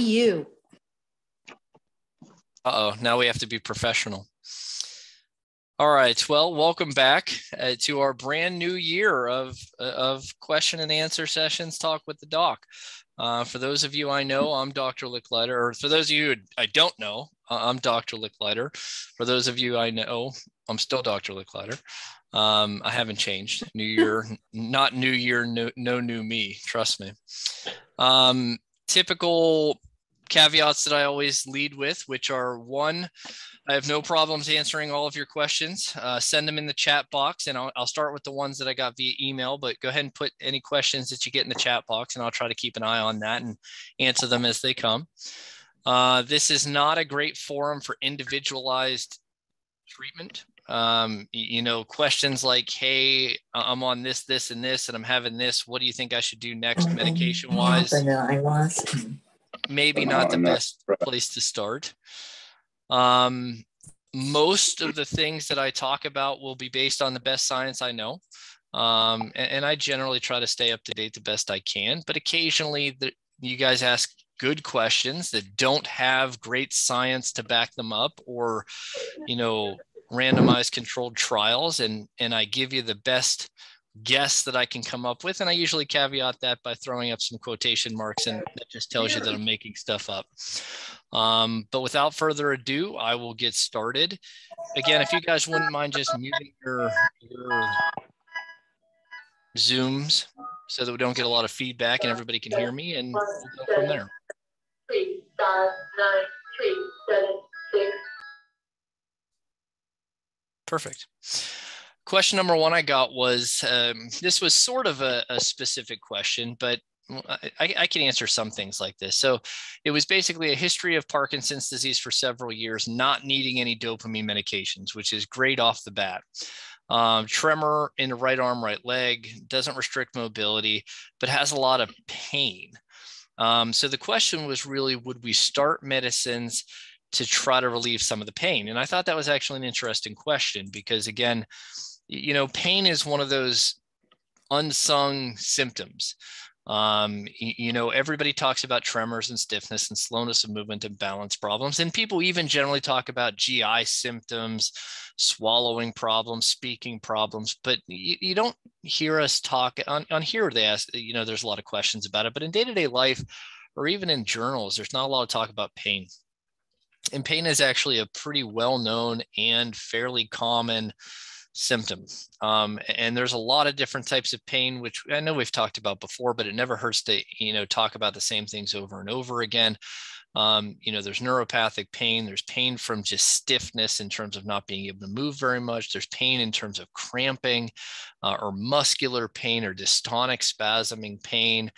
you. Uh-oh, now we have to be professional. All right, well, welcome back to our brand new year of question and answer sessions, Talk with the Doc. For those of you I know, I'm Dr. Licklider, or for those of you I don't know, I'm Dr. Licklider. For those of you I know, I'm still Dr. Licklider. I haven't changed. New year, not new year, no new me, trust me. Typical caveats that I always lead with, which are: one, I have no problems answering all of your questions. Send them in the chat box, and I'll start with the ones that I got via email, but go ahead and put any questions that you get in the chat box, and I'll try to keep an eye on that and answer them as they come. This is not a great forum for individualized treatment. Questions like, hey, I'm on this, this, and this, and I'm having this. What do you think I should do next medication-wise? Maybe not the best place to start. Most of the things that I talk about will be based on the best science I know. And I generally try to stay up to date the best I can, but occasionally you guys ask good questions that don't have great science to back them up, or, randomized controlled trials. And I give you the best guess that I can come up with. And I usually caveat that by throwing up some quotation marks, and that just tells you that I'm making stuff up. But without further ado, I will get started. Again, if you guys wouldn't mind just muting your Zooms so that we don't get a lot of feedback and everybody can hear me, and we'll go from there. 3, 5, 9, 3, 7, 6. Perfect. Question number one I got was, this was sort of a specific question, but I can answer some things like this. So it was basically a history of Parkinson's disease for several years, not needing any dopamine medications, which is great off the bat. Tremor in the right arm, right leg, doesn't restrict mobility, but has a lot of pain. So the question was really, would we start medicines to try to relieve some of the pain? And I thought that was actually an interesting question because, again, pain is one of those unsung symptoms. Everybody talks about tremors and stiffness and slowness of movement and balance problems. And people even generally talk about GI symptoms, swallowing problems, speaking problems, but you don't hear us talk on here. They ask, there's a lot of questions about it, but in day-to-day life, or even in journals, there's not a lot of talk about pain. And pain is actually a pretty well-known and fairly common symptom. And there's a lot of different types of pain, which I know we've talked about before, but it never hurts to, talk about the same things over and over again. There's neuropathic pain. There's pain from just stiffness in terms of not being able to move very much. There's pain in terms of cramping, or muscular pain, or dystonic spasming pain.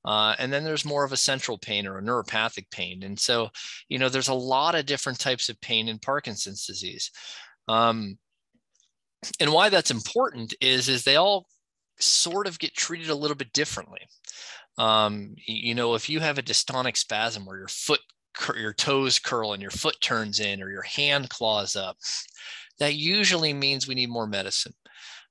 And then there's more of a central pain or a neuropathic pain. And so, there's a lot of different types of pain in Parkinson's disease. And why that's important is they all sort of get treated a little bit differently. If you have a dystonic spasm where your toes curl and your foot turns in, or your hand claws up, that usually means we need more medicine.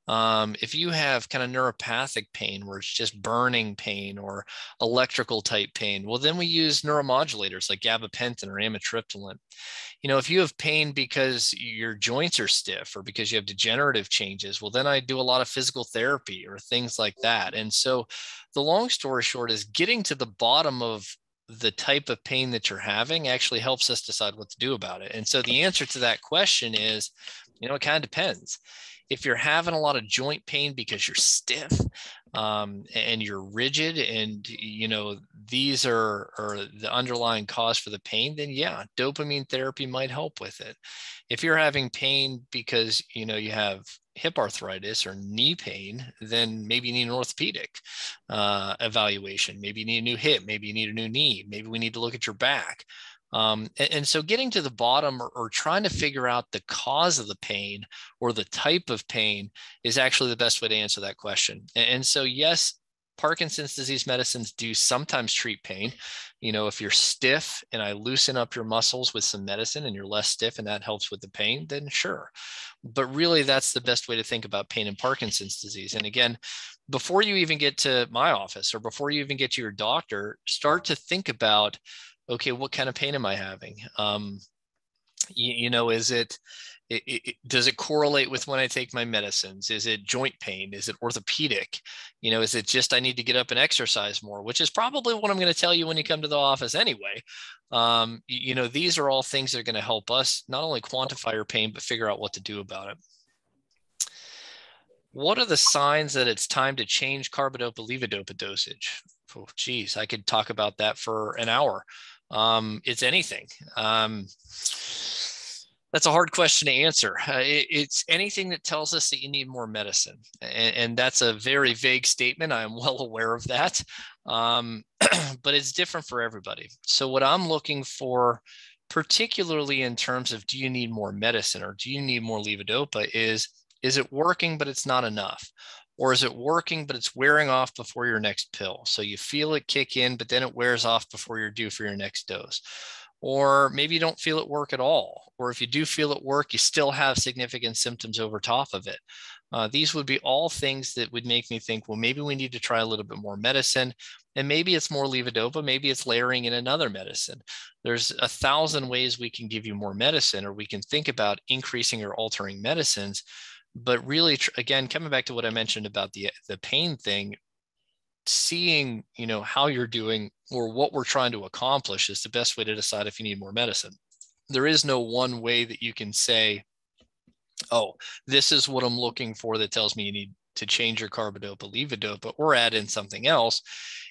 If you have kind of neuropathic pain where it's just burning pain or electrical type pain, well, then we use neuromodulators like gabapentin or amitriptyline. If you have pain because your joints are stiff or because you have degenerative changes, well, then I do a lot of physical therapy or things like that. And so the long story short is getting to the bottom of the type of pain that you're having actually helps us decide what to do about it. And so the answer to that question is, it kind of depends. If you're having a lot of joint pain because you're stiff and you're rigid, and these are the underlying cause for the pain, then yeah, dopamine therapy might help with it. If you're having pain because you have hip arthritis or knee pain, then maybe you need an orthopedic evaluation. Maybe you need a new hip. Maybe you need a new knee. Maybe we need to look at your back. And so getting to the bottom or trying to figure out the cause of the pain or the type of pain is actually the best way to answer that question. And so, yes, Parkinson's disease medicines do sometimes treat pain. If you're stiff and I loosen up your muscles with some medicine and you're less stiff and that helps with the pain, then sure. But really, that's the best way to think about pain in Parkinson's disease. And again, before you even get to my office or before you even get to your doctor, start to think about, okay, what kind of pain am I having? Is does it correlate with when I take my medicines? Is it joint pain? Is it orthopedic? Is it just I need to get up and exercise more, which is probably what I'm going to tell you when you come to the office anyway. These are all things that are going to help us not only quantify your pain, but figure out what to do about it. What are the signs that it's time to change carbidopa levodopa dosage? Oh, geez, I could talk about that for an hour. It's anything. That's a hard question to answer. It's anything that tells us that you need more medicine. And that's a very vague statement. I'm well aware of that. But it's different for everybody. So what I'm looking for, particularly in terms of do you need more medicine or do you need more levodopa, is it working, but it's not enough? Or is it working, but it's wearing off before your next pill? So you feel it kick in, but then it wears off before you're due for your next dose. Or maybe you don't feel it work at all. Or if you do feel it work, you still have significant symptoms over top of it. These would be all things that would make me think, well, maybe we need to try a little bit more medicine. And maybe it's more levodopa, maybe it's layering in another medicine. There's 1,000 ways we can give you more medicine, or we can think about increasing or altering medicines. But really, again, coming back to what I mentioned about the pain thing, seeing, how you're doing or what we're trying to accomplish is the best way to decide if you need more medicine. There is no one way that you can say, oh, this is what I'm looking for that tells me you need to change your carbidopa levodopa or add in something else.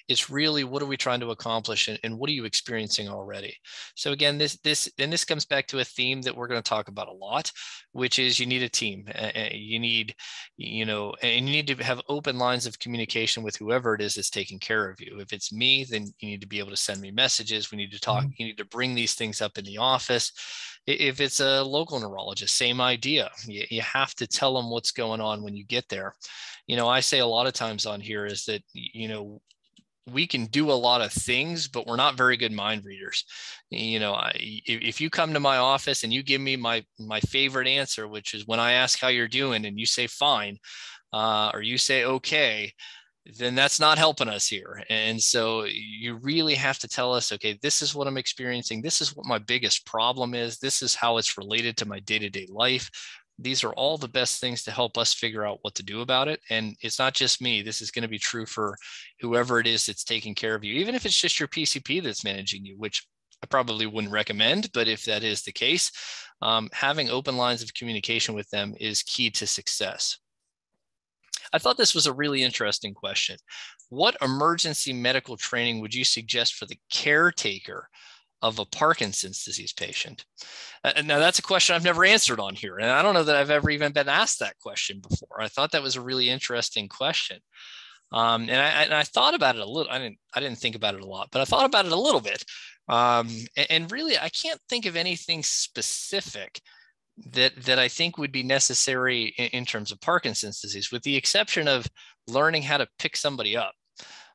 It's really, what are we trying to accomplish, and what are you experiencing already? So again, this comes back to a theme that we're going to talk about a lot, which is you need a team. You need, and you need to have open lines of communication with whoever it is that's taking care of you. If it's me, then you need to be able to send me messages. We need to talk. You need to bring these things up in the office. If it's a local neurologist, same idea. You have to tell them what's going on when you get there. I say a lot of times on here is that, we can do a lot of things, but we're not very good mind readers. If you come to my office and you give me my favorite answer, which is when I ask how you're doing and you say fine, or you say okay, then that's not helping us here. And so you really have to tell us, okay, this is what I'm experiencing. This is what my biggest problem is. This is how it's related to my day-to-day life. These are all the best things to help us figure out what to do about it. And it's not just me. This is going to be true for whoever it is that's taking care of you, even if it's just your PCP that's managing you, which I probably wouldn't recommend. But if that is the case, having open lines of communication with them is key to success. I thought this was a really interesting question. What emergency medical training would you suggest for the caretaker of a Parkinson's disease patient? Now, that's a question I've never answered on here. And I don't know that I've ever even been asked that question before. I thought that was a really interesting question. And I thought about it a little. I didn't think about it a lot, but I thought about it a little bit. And really, I can't think of anything specific that I think would be necessary in terms of Parkinson's disease, with the exception of learning how to pick somebody up.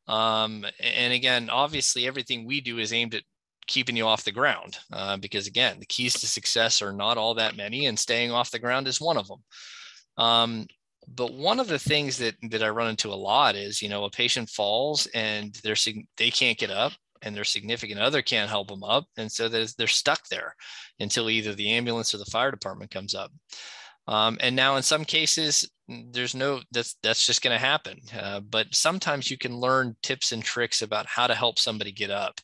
And again, obviously, everything we do is aimed at keeping you off the ground, because again, the keys to success are not all that many, and staying off the ground is one of them. But one of the things that I run into a lot is, a patient falls and they can't get up, and their significant other can't help them up. And so they're stuck there until either the ambulance or the fire department comes up. And now in some cases, that's just going to happen. But sometimes you can learn tips and tricks about how to help somebody get up.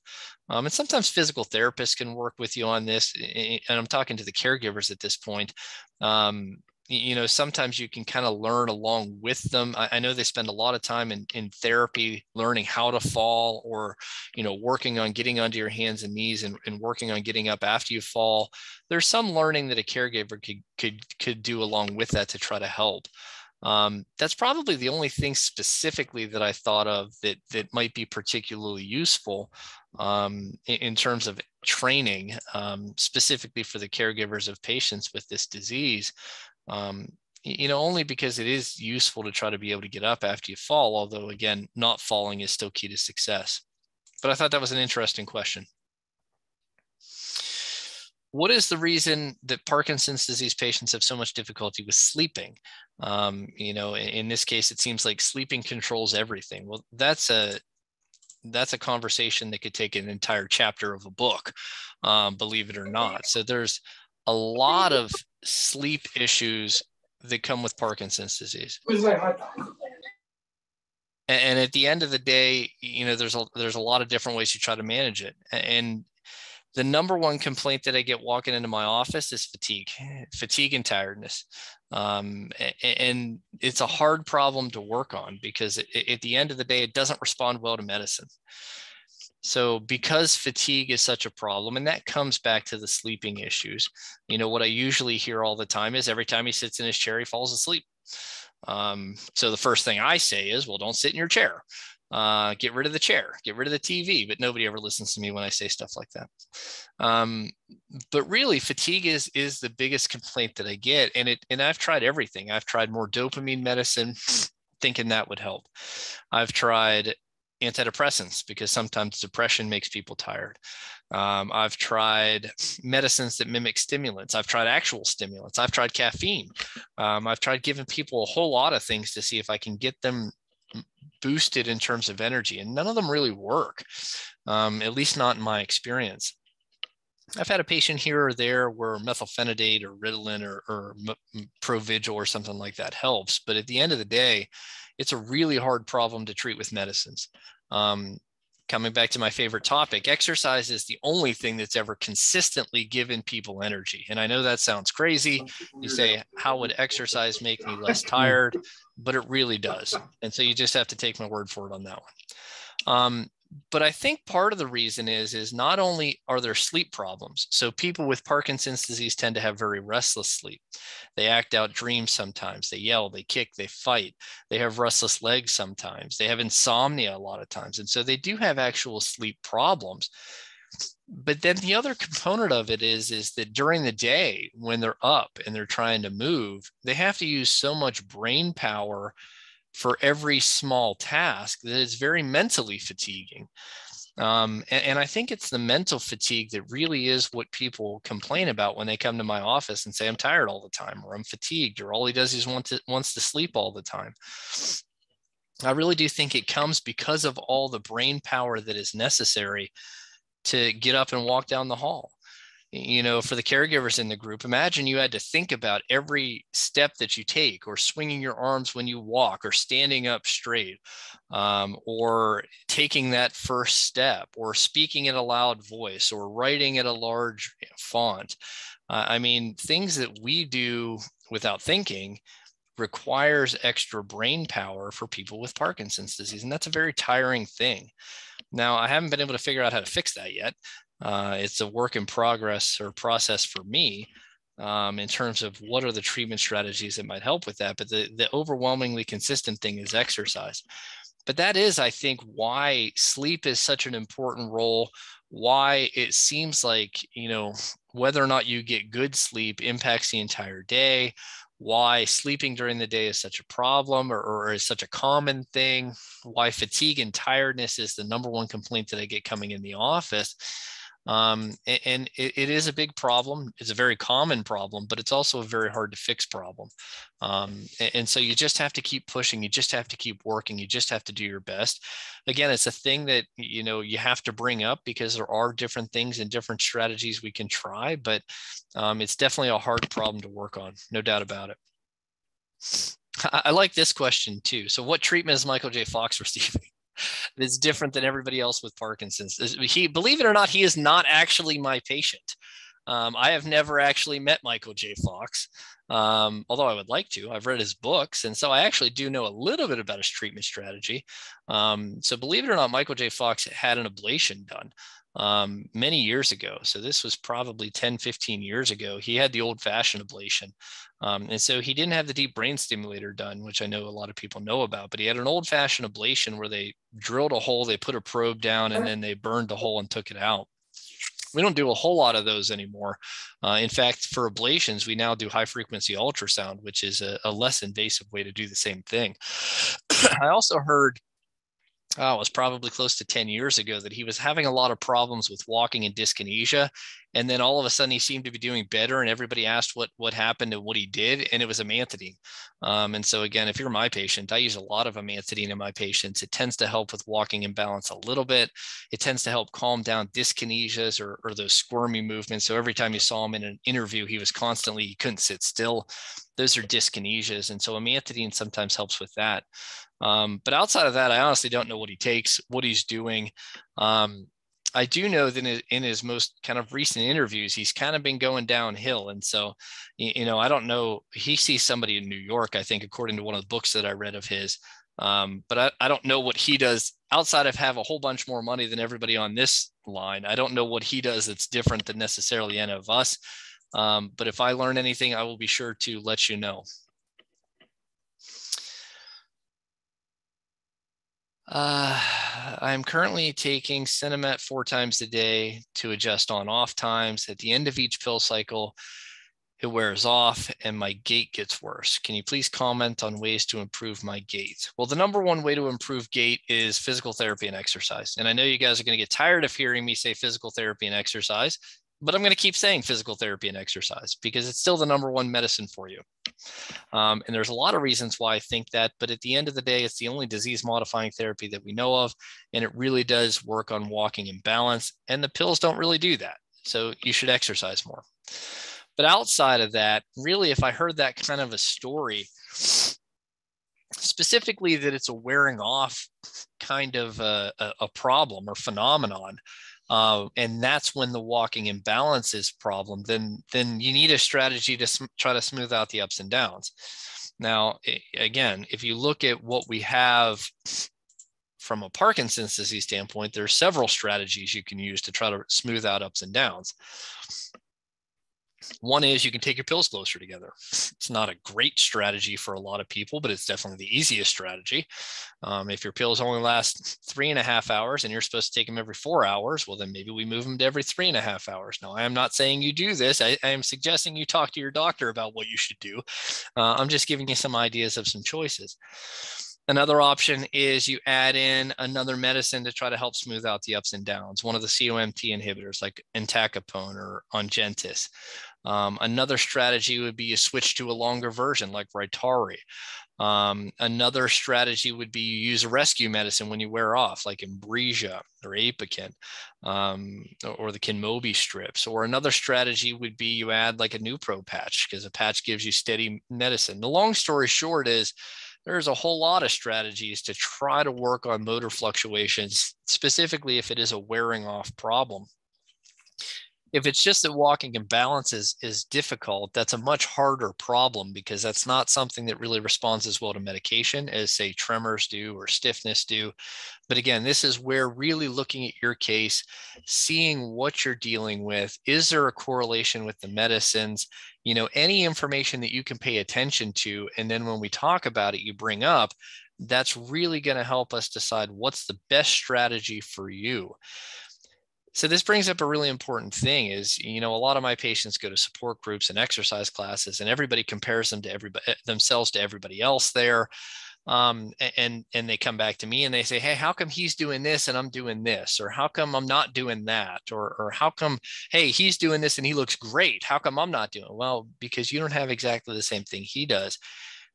And sometimes physical therapists can work with you on this. And I'm talking to the caregivers at this point. Sometimes you can kind of learn along with them. I know they spend a lot of time in therapy learning how to fall, or, working on getting onto your hands and knees and working on getting up after you fall. There's some learning that a caregiver could do along with that to try to help. That's probably the only thing specifically that I thought of that might be particularly useful in terms of training, specifically for the caregivers of patients with this disease. Only because it is useful to try to be able to get up after you fall, although again, not falling is still key to success. But I thought that was an interesting question. What is the reason that Parkinson's disease patients have so much difficulty with sleeping? In this case, it seems like sleeping controls everything. Well, that's a that's a conversation that could take an entire chapter of a book, believe it or not. So there's a lot of sleep issues that come with Parkinson's disease. And at the end of the day, there's a lot of different ways to try to manage it. And the number one complaint that I get walking into my office is fatigue and tiredness. And it's a hard problem to work on because at the end of the day, it doesn't respond well to medicine. So because fatigue is such a problem, and that comes back to the sleeping issues, what I usually hear all the time is every time he sits in his chair, he falls asleep. So the first thing I say is, well, don't sit in your chair. Get rid of the chair, get rid of the TV, but nobody ever listens to me when I say stuff like that. But really, fatigue is the biggest complaint that I get. And I've tried everything. I've tried more dopamine medicine, thinking that would help. I've tried antidepressants because sometimes depression makes people tired. I've tried medicines that mimic stimulants. I've tried actual stimulants. I've tried caffeine. I've tried giving people a whole lot of things to see if I can get them boosted in terms of energy, and none of them really work, at least not in my experience. I've had a patient here or there where methylphenidate or Ritalin or Provigil or something like that helps. But at the end of the day, it's a really hard problem to treat with medicines. Coming back to my favorite topic, exercise is the only thing that's ever consistently given people energy. And I know that sounds crazy. You say, how would exercise make me less tired? But it really does. And so you just have to take my word for it on that one. But I think part of the reason is not only are there sleep problems. So people with Parkinson's disease tend to have very restless sleep. They act out dreams sometimes. They yell, they kick, they fight. They have restless legs sometimes. They have insomnia a lot of times. And so they do have actual sleep problems. But then the other component of it is that during the day, when they're up and they're trying to move, they have to use so much brain power for every small task that it's very mentally fatiguing. And I think it's the mental fatigue that really is what people complain about when they come to my office and say, I'm tired all the time, or I'm fatigued, or all he does is wants to sleep all the time. I really do think it comes because of all the brain power that is necessary to get up and walk down the hall. For the caregivers in the group, imagine you had to think about every step that you take, or swinging your arms when you walk, or standing up straight, or taking that first step, or speaking in a loud voice, or writing at a large font. Things that we do without thinking requires extra brain power for people with Parkinson's disease. And that's a very tiring thing. Now, I haven't been able to figure out how to fix that yet. It's a work in progress or process for me in terms of what are the treatment strategies that might help with that. But the overwhelmingly consistent thing is exercise. But that is, I think, why sleep is such an important role, why it seems like, whether or not you get good sleep impacts the entire day, why sleeping during the day is such a problem or is such a common thing, why fatigue and tiredness is the number one complaint that I get coming in the office. And it is a big problem. It's a very common problem, but it's also a very hard to fix problem. And so you just have to keep pushing. You just have to keep working. You just have to do your best. Again, it's a thing that, you have to bring up because there are different things and different strategies we can try, but it's definitely a hard problem to work on. No doubt about it. I like this question too. So what treatment is Michael J. Fox receiving? That's different than everybody else with Parkinson's. Believe it or not, he is not actually my patient. I have never actually met Michael J. Fox, although I would like to. I've read his books, and so I actually do know a little bit about his treatment strategy. So believe it or not, Michael J. Fox had an ablation done many years ago. So this was probably 10, 15 years ago. He had the old-fashioned ablation. And so he didn't have the deep brain stimulator done, which I know a lot of people know about, but he had an old-fashioned ablation where they drilled a hole, they put a probe down, and then they burned the hole and took it out. We don't do a whole lot of those anymore. In fact, for ablations, we now do high-frequency ultrasound, which is a less invasive way to do the same thing. I also heard it was probably close to 10 years ago, that he was having a lot of problems with walking and dyskinesia. And then all of a sudden he seemed to be doing better, and everybody asked what happened and what he did. And it was amantadine. And so again, if you're my patient, I use a lot of amantadine in my patients. It tends to help with walking imbalance a little bit. It tends to help calm down dyskinesias or those squirmy movements. So every time you saw him in an interview, he couldn't sit still. Those are dyskinesias. And so amantadine sometimes helps with that. But outside of that, I honestly don't know what he takes, what he's doing. I do know that in his most kind of recent interviews, he's kind of been going downhill. And so, I don't know. He sees somebody in New York, I think, according to one of the books that I read of his. But I don't know what he does outside of have a whole bunch more money than everybody on this line. I don't know what he does that's different than necessarily any of us. But if I learn anything, I will be sure to let you know. I'm currently taking Cinemet 4 times a day to adjust on-off times. At the end of each pill cycle, it wears off and my gait gets worse. Can you please comment on ways to improve my gait? Well, the number one way to improve gait is physical therapy and exercise. And I know you guys are going to get tired of hearing me say physical therapy and exercise, but I'm going to keep saying physical therapy and exercise because it's still the number one medicine for you. And there's a lot of reasons why I think that, but at the end of the day, it's the only disease modifying therapy that we know of. And it really does work on walking in balance, and the pills don't really do that. So you should exercise more. But outside of that, really, if I heard that kind of a story, specifically that it's a wearing off kind of a problem or phenomenon, and that's when the walking imbalance is problem, then you need a strategy to try to smooth out the ups and downs. Now, again, if you look at what we have from a Parkinson's disease standpoint, there are several strategies you can use to try to smooth out ups and downs. One is you can take your pills closer together. It's not a great strategy for a lot of people, but it's definitely the easiest strategy. If your pills only last 3.5 hours and you're supposed to take them every 4 hours, well, then maybe we move them to every 3.5 hours. Now, I am not saying you do this. I am suggesting you talk to your doctor about what you should do. I'm just giving you some ideas of some choices. Another option is you add in another medicine to try to help smooth out the ups and downs. One of the COMT inhibitors like entacapone or Ongentys. Another strategy would be you switch to a longer version like Rytary. Another strategy would be you use a rescue medicine when you wear off, like Inbrija or Apokyn, or the Kinmobi strips. Or another strategy would be you add like a Nupro patch, because a patch gives you steady medicine. The long story short is there's a whole lot of strategies to try to work on motor fluctuations, specifically if it is a wearing off problem. If it's just that walking imbalance is difficult, that's a much harder problem because that's not something that really responds as well to medication as, say, tremors do or stiffness do. But again, this is where really looking at your case, seeing what you're dealing with, is there a correlation with the medicines, any information that you can pay attention to. And then when we talk about it, you bring up, that's really going to help us decide what's the best strategy for you. So this brings up a really important thing is, a lot of my patients go to support groups and exercise classes, and everybody compares themselves to everybody else there. And they come back to me and they say, hey, how come he's doing this and I'm doing this? Or how come I'm not doing that? Or how come, hey, he's doing this and he looks great. How come I'm not doing it? Well, because you don't have exactly the same thing he does.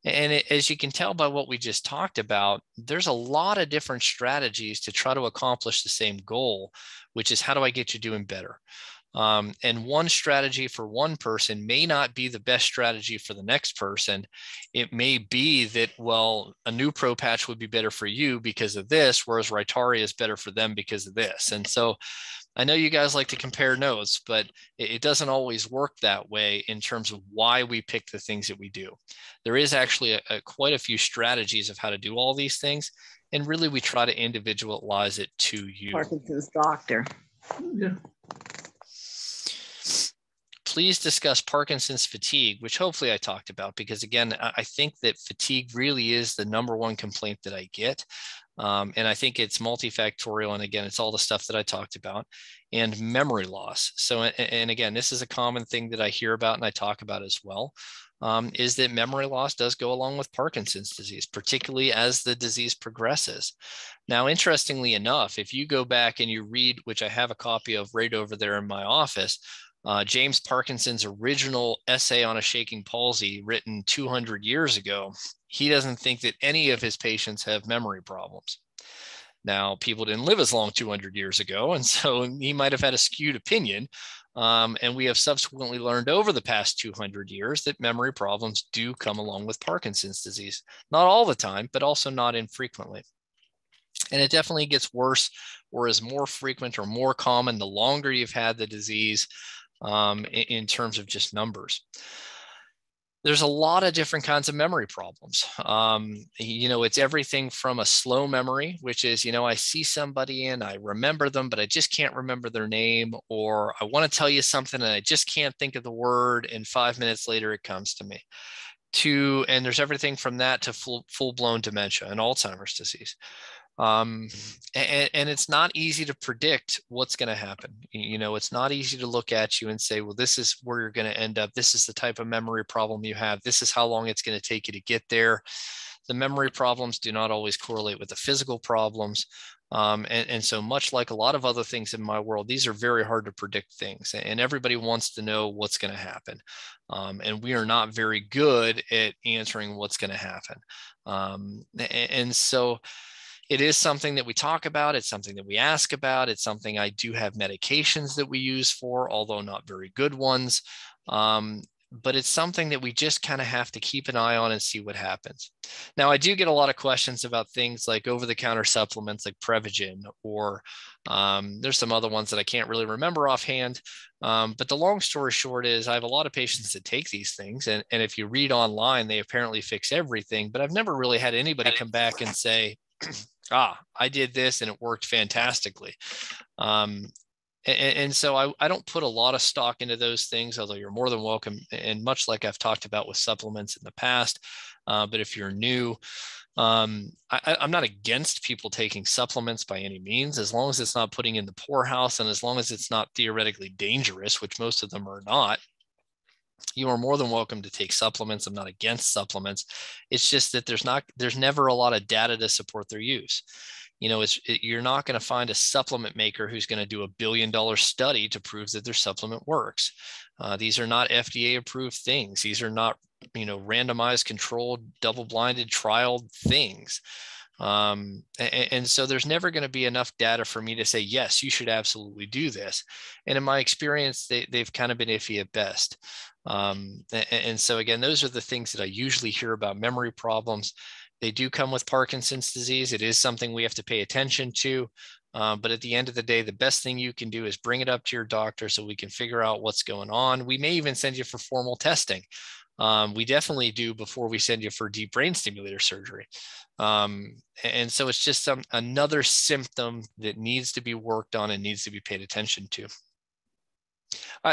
And as you can tell by what we just talked about, there's a lot of different strategies to try to accomplish the same goal, which is how do I get you doing better? And one strategy for one person may not be the best strategy for the next person. It may be that, well, a Nupro patch would be better for you because of this, whereas Rytary is better for them because of this. And so I know you guys like to compare notes, but it doesn't always work that way in terms of why we pick the things that we do. There is actually quite a few strategies of how to do all these things. And really, we try to individualize it to you. Parkinson's doctor. Yeah. Please discuss Parkinson's fatigue, which hopefully I talked about, because again, I think that fatigue really is the number one complaint that I get. And I think it's multifactorial. And again, it's all the stuff that I talked about, and memory loss. So, and again, this is a common thing that I hear about and I talk about as well. is that memory loss does go along with Parkinson's disease, particularly as the disease progresses. Now, interestingly enough, if you go back and you read, which I have a copy of right over there in my office, James Parkinson's original essay on a shaking palsy written 200 years ago, he doesn't think that any of his patients have memory problems. Now, people didn't live as long 200 years ago, and so he might have had a skewed opinion. And we have subsequently learned over the past 200 years that memory problems do come along with Parkinson's disease. Not all the time, but also not infrequently. And it definitely gets worse or is more frequent or more common the longer you've had the disease, in terms of just numbers. There's a lot of different kinds of memory problems. It's everything from a slow memory, which is, I see somebody and I remember them, but I just can't remember their name, or I want to tell you something and I just can't think of the word, and 5 minutes later it comes to me. And there's everything from that to full-blown dementia and Alzheimer's disease. And it's not easy to predict what's going to happen. It's not easy to look at you and say, well, this is where you're going to end up. This is the type of memory problem you have. This is how long it's going to take you to get there. The memory problems do not always correlate with the physical problems. And so much like a lot of other things in my world, these are very hard to predict things, and everybody wants to know what's going to happen. And we are not very good at answering what's going to happen. And so it is something that we talk about. It's something that we ask about. It's something I do have medications that we use for, although not very good ones. But it's something that we just kind of have to keep an eye on and see what happens. Now, I do get a lot of questions about things like over-the-counter supplements like Prevagen, or there's some other ones that I can't really remember offhand. But the long story short is I have a lot of patients that take these things. And if you read online, they apparently fix everything. But I've never really had anybody come back and say, I did this and it worked fantastically. And so I don't put a lot of stock into those things, although you're more than welcome. And much like I've talked about with supplements in the past, but if you're new, I'm not against people taking supplements by any means, as long as it's not putting in the poorhouse and as long as it's not theoretically dangerous, which most of them are not. You are more than welcome to take supplements. I'm not against supplements. It's just that there's never a lot of data to support their use. You're not going to find a supplement maker who's going to do $1 billion study to prove that their supplement works. These are not FDA approved things. These are not, randomized, controlled, double-blinded, trialed things. And so there's never going to be enough data for me to say, yes, you should absolutely do this. And in my experience, they've kind of been iffy at best. And so again, those are the things that I usually hear about memory problems. They do come with Parkinson's disease. It is something we have to pay attention to. But at the end of the day, the best thing you can do is bring it up to your doctor so we can figure out what's going on. We may even send you for formal testing. We definitely do before we send you for deep brain stimulator surgery. And so it's just another symptom that needs to be worked on and needs to be paid attention to.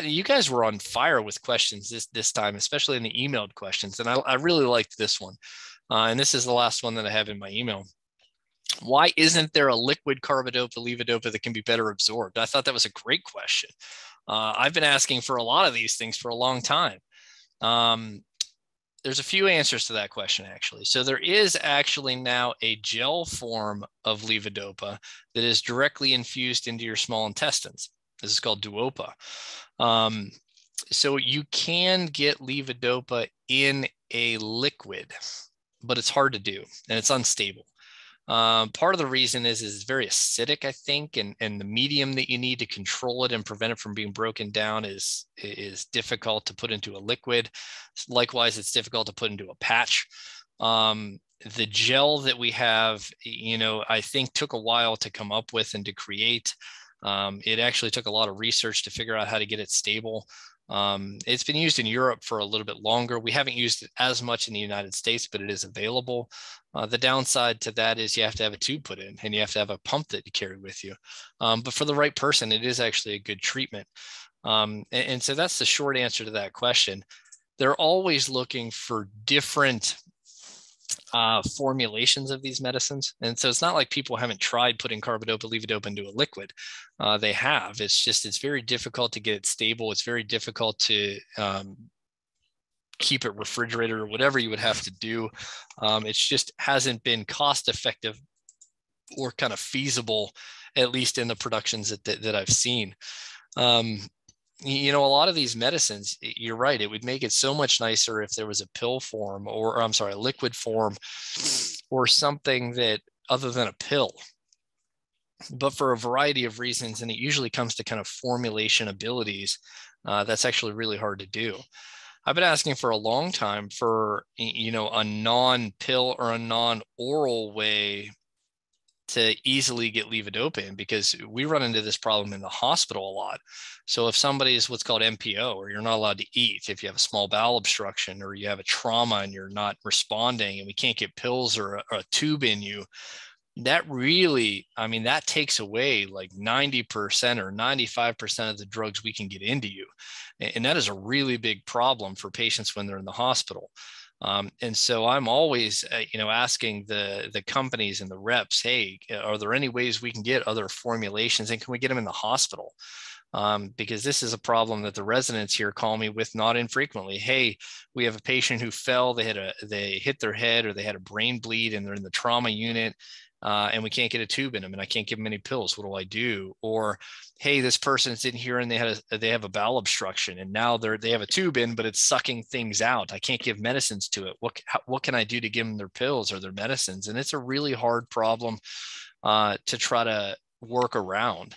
You guys were on fire with questions this time, especially in the emailed questions. And I really liked this one. And this is the last one that I have in my email. Why isn't there a liquid carbidopa levodopa that can be better absorbed? I thought that was a great question. I've been asking for a lot of these things for a long time. There's a few answers to that question, actually. So there is actually now a gel form of levodopa that is directly infused into your small intestines. This is called Duopa. So you can get levodopa in a liquid, but it's hard to do and it's unstable. Part of the reason is it's very acidic, I think, and the medium that you need to control it and prevent it from being broken down is difficult to put into a liquid. Likewise, it's difficult to put into a patch. The gel that we have, I think took a while to come up with and to create. It actually took a lot of research to figure out how to get it stable. It's been used in Europe for a little bit longer. We haven't used it as much in the United States, but it is available. The downside to that is you have to have a tube put in and you have to have a pump that you carry with you. But for the right person, it is actually a good treatment. And so that's the short answer to that question. They're always looking for different formulations of these medicines. And so it's not like people haven't tried putting carbidopa, levodopa into a liquid. They have. It's very difficult to get it stable. It's very difficult to keep it refrigerated or whatever you would have to do. It just hasn't been cost effective or kind of feasible, at least in the productions that I've seen. A lot of these medicines, you're right, it would make it so much nicer if there was a pill form or I'm sorry, a liquid form or something that other than a pill. But for a variety of reasons, and it usually comes to kind of formulation abilities, that's actually really hard to do. I've been asking for a long time for, a non-pill or a non-oral way to easily get levodopa because we run into this problem in the hospital a lot. So if somebody is what's called MPO, or you're not allowed to eat, if you have a small bowel obstruction or you have a trauma and you're not responding and we can't get pills or a tube in you, that really, that takes away like 90% or 95% of the drugs we can get into you. And that is a really big problem for patients when they're in the hospital. And so I'm always, asking the companies and the reps, hey, are there any ways we can get other formulations and can we get them in the hospital? Because this is a problem that the residents here call me with not infrequently. Hey, we have a patient who fell, they hit their head or they had a brain bleed and they're in the trauma unit. And we can't get a tube in them and I can't give them any pills. What do I do? Or, hey, this person's in here and they have a bowel obstruction and now they have a tube in, but it's sucking things out. I can't give medicines to it. What can I do to give them their pills or their medicines? And it's a really hard problem to try to work around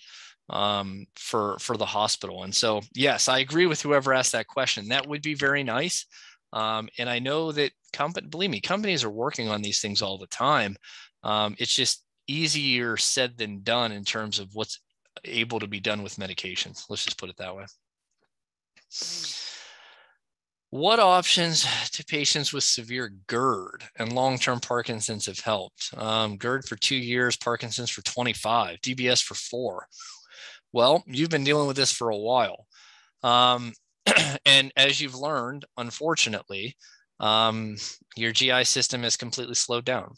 for the hospital. And so, yes, I agree with whoever asked that question. That would be very nice. And I know that believe me, companies are working on these things all the time. It's just easier said than done in terms of what's able to be done with medications. Let's just put it that way. What options to patients with severe GERD and long-term Parkinson's have helped? GERD for 2 years, Parkinson's for 25, DBS for 4. Well, you've been dealing with this for a while. And as you've learned, unfortunately, your GI system has completely slowed down.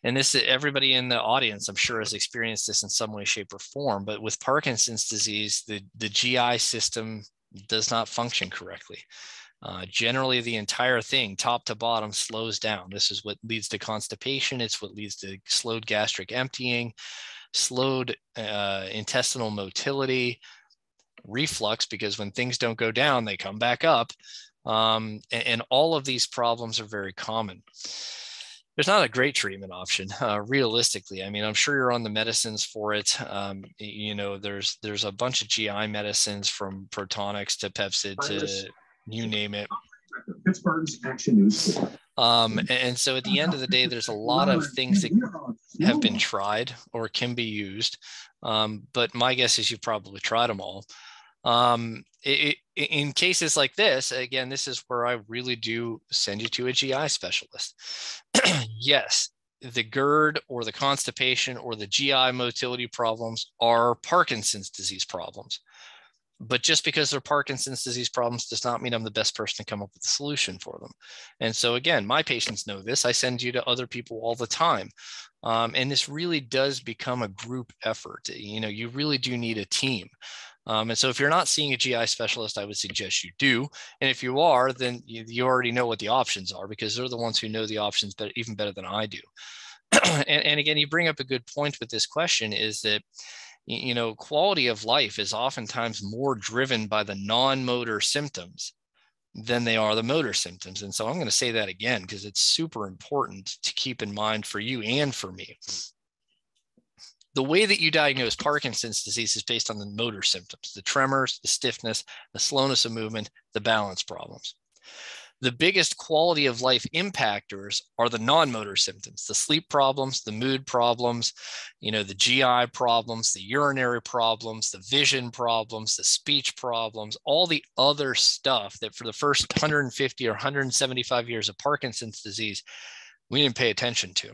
And everybody in the audience, I'm sure, has experienced this in some way, shape, or form. But with Parkinson's disease, the GI system does not function correctly. Generally, the entire thing, top to bottom, slows down. This is what leads to constipation. It's what leads to slowed gastric emptying, slowed intestinal motility, reflux, because when things don't go down, they come back up. And all of these problems are very common. There's not a great treatment option, realistically. I'm sure you're on the medicines for it. There's a bunch of GI medicines from Protonics to Pepsid to you name it. Pittsburgh's Action News. And so at the end of the day, there's a lot of things that have been tried or can be used. But my guess is you've probably tried them all. In cases like this, again, this is where I really do send you to a GI specialist. Yes, the GERD or the constipation or the GI motility problems are Parkinson's disease problems. But just because they're Parkinson's disease problems does not mean I'm the best person to come up with a solution for them. And so again, my patients know this. I send you to other people all the time. And this really does become a group effort. You really do need a team. And so if you're not seeing a GI specialist, I would suggest you do. And if you are, then you already know what the options are because they're the ones who know the options even better than I do. And again, you bring up a good point with this question is that, quality of life is oftentimes more driven by the non-motor symptoms than they are the motor symptoms. And so I'm going to say that again, because it's super important to keep in mind for you and for me. The way that you diagnose Parkinson's disease is based on the motor symptoms, the tremors, the stiffness, the slowness of movement, the balance problems. The biggest quality of life impactors are the non-motor symptoms, the sleep problems, the mood problems, the GI problems, the urinary problems, the vision problems, the speech problems, all the other stuff that for the first 150 or 175 years of Parkinson's disease, we didn't pay attention to.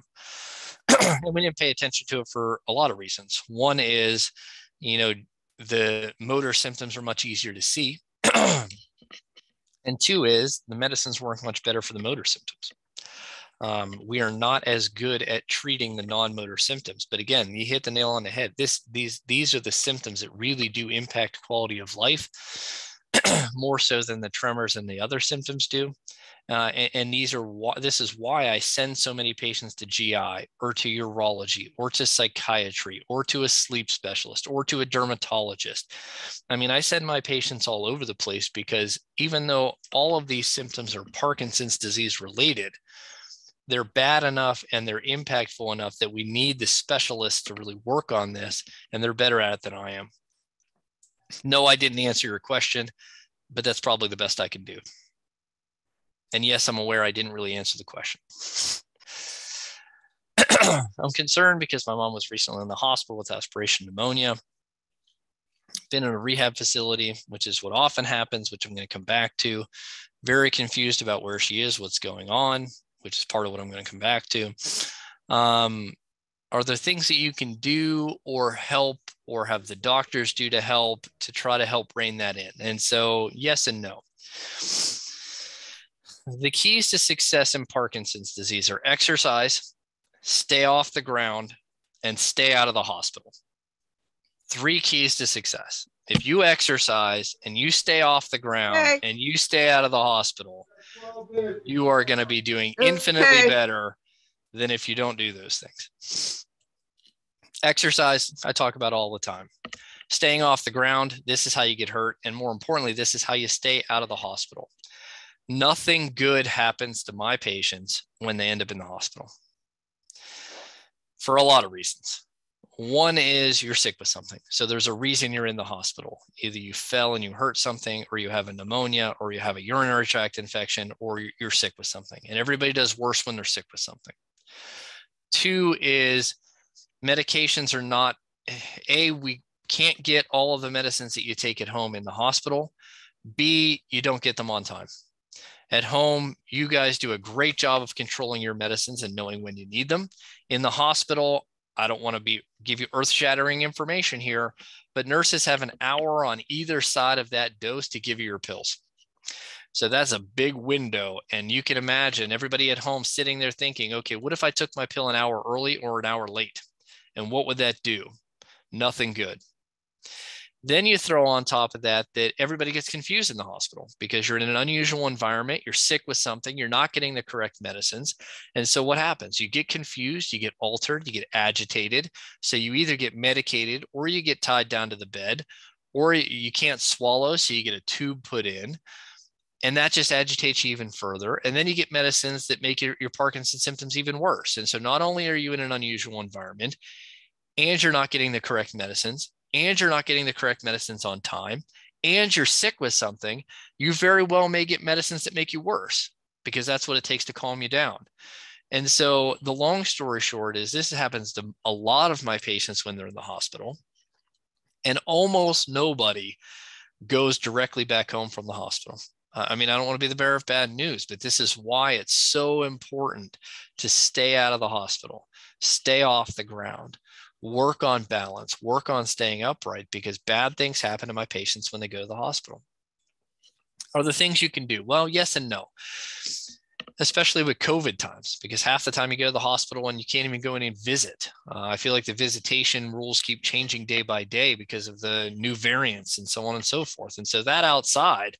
And we didn't pay attention to it for a lot of reasons. One is, the motor symptoms are much easier to see. And two is the medicines weren't much better for the motor symptoms. We are not as good at treating the non-motor symptoms. But again, you hit the nail on the head. These are the symptoms that really do impact quality of life. more so than the tremors and the other symptoms do. And this is why I send so many patients to GI or to urology or to psychiatry or to a sleep specialist or to a dermatologist. I mean, I send my patients all over the place because even though all of these symptoms are Parkinson's disease related, they're bad enough and they're impactful enough that we need the specialists to really work on this, and they're better at it than I am. No, I didn't answer your question, but that's probably the best I can do. And yes, I'm aware I didn't really answer the question. I'm concerned because my mom was recently in the hospital with aspiration pneumonia. Been in a rehab facility, which is what often happens, which I'm going to come back to. Very confused about where she is, what's going on, which is part of what I'm going to come back to. Are there things that you can do or help or have the doctors do to help to try to help rein that in? And so yes and no. The keys to success in Parkinson's disease are exercise, stay off the ground, and stay out of the hospital. 3 keys to success. If you exercise and you stay off the ground and you stay out of the hospital, you are going to be doing infinitely better than if you don't do those things. Exercise, I talk about all the time. Staying off the ground, this is how you get hurt. And more importantly, this is how you stay out of the hospital. Nothing good happens to my patients when they end up in the hospital for a lot of reasons. One is you're sick with something. So there's a reason you're in the hospital. Either you fell and you hurt something, or you have a pneumonia, or you have a urinary tract infection, or you're sick with something. And everybody does worse when they're sick with something. 2 is medications are not, we can't get all of the medicines that you take at home in the hospital. B, you don't get them on time. At home, you guys do a great job of controlling your medicines and knowing when you need them. In the hospital, I don't want to give you earth-shattering information here, but nurses have an hour on either side of that dose to give you your pills. So that's a big window. And you can imagine everybody at home sitting there thinking, okay, what if I took my pill an hour early or an hour late? And what would that do? Nothing good. Then you throw on top of that everybody gets confused in the hospital because you're in an unusual environment, you're sick with something, you're not getting the correct medicines. And so what happens? You get confused, you get altered, you get agitated. So you either get medicated or you get tied down to the bed, or you can't swallow, so you get a tube put in. And that just agitates you even further. And then you get medicines that make your Parkinson's symptoms even worse. And so not only are you in an unusual environment, and you're not getting the correct medicines, and you're not getting the correct medicines on time, and you're sick with something, you very well may get medicines that make you worse, because that's what it takes to calm you down. And so the long story short is this happens to a lot of my patients when they're in the hospital, and almost nobody goes directly back home from the hospital. I mean, I don't want to be the bearer of bad news, but this is why it's so important to stay out of the hospital, stay off the ground, work on balance, work on staying upright, because bad things happen to my patients when they go to the hospital. Are there things you can do? Well, yes and no, especially with COVID times, because half the time you go to the hospital and you can't even go in and visit. I feel like the visitation rules keep changing day by day because of the new variants and so on and so forth. And so that outside,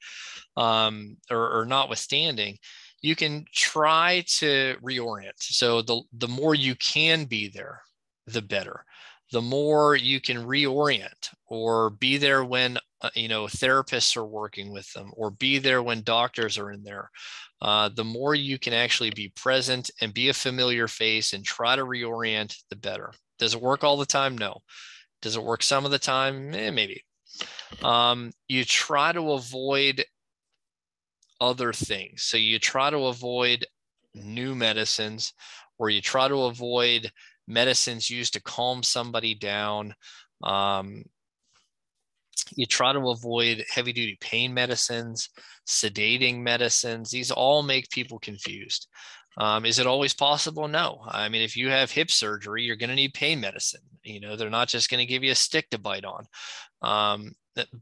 or notwithstanding, you can try to reorient. So the more you can be there, the better. The more you can reorient or be there when therapists are working with them, or be there when doctors are in there, the more you can actually be present and be a familiar face and try to reorient, the better. Does it work all the time? No. Does it work some of the time? Maybe. You try to avoid other things. So you try to avoid new medicines, or you try to avoid medicines used to calm somebody down. You try to avoid heavy duty pain medicines, sedating medicines. These all make people confused. Is it always possible? No. I mean, if you have hip surgery, you're going to need pain medicine. They're not just going to give you a stick to bite on.